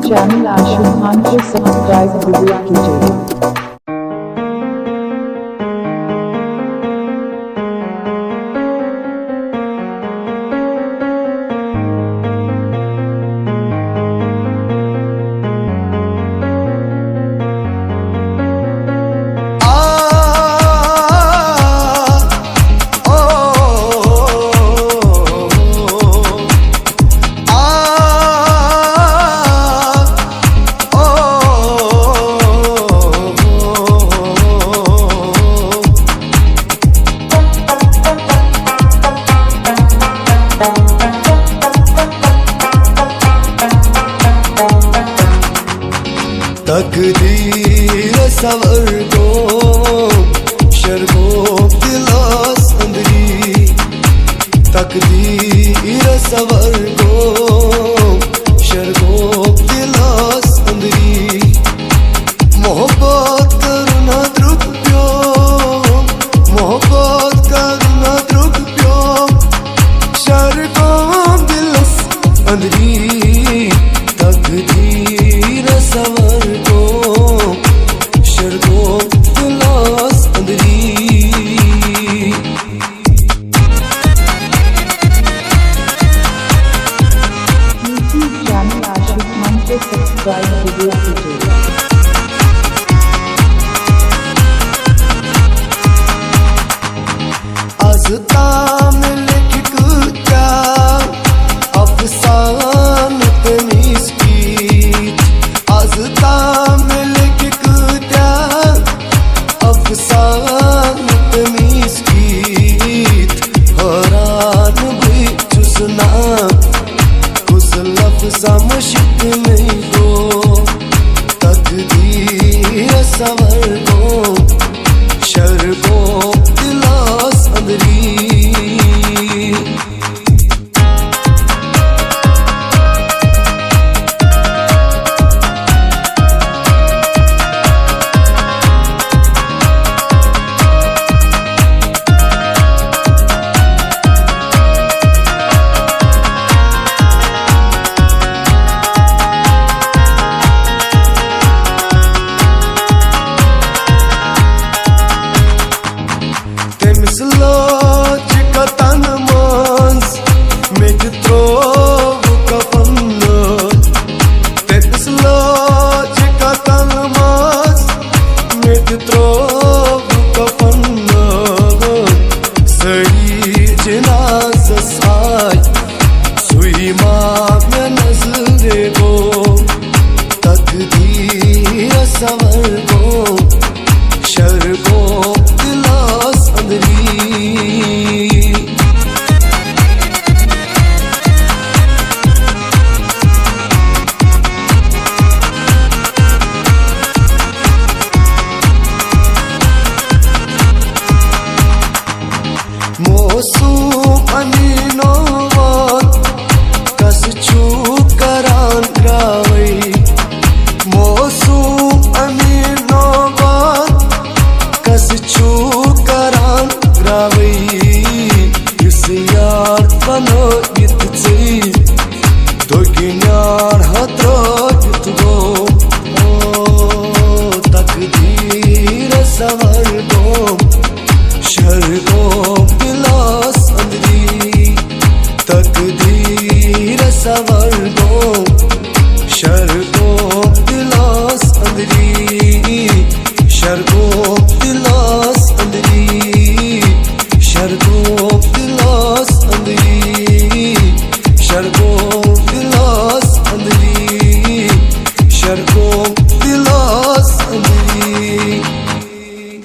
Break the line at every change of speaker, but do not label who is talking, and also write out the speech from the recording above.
Channel आशु खान को subscribe जरूर कीजिए।
तकदीर सवर गो शर्गो दिलास अंदरी तकदीर सवर गो शर्गो दिलास अंदरी मोहब्बत करना द्रुक प्यो मोहब्बत करना द्रुक प्यो शर्गो दिलास अंदरी तकदीर सवर
सब्सक्राइब जरूर कीजिए।
आज़ता में लिख क्या अफसान तमीज़ की आज़ता में लिख क्या अफसान तमीज़ की हैरान भी चुसना कुछ लफ्ज़ा मुश्क में तकदीर सवर गो शर्गो दिलास अंदरी तकदीर सवर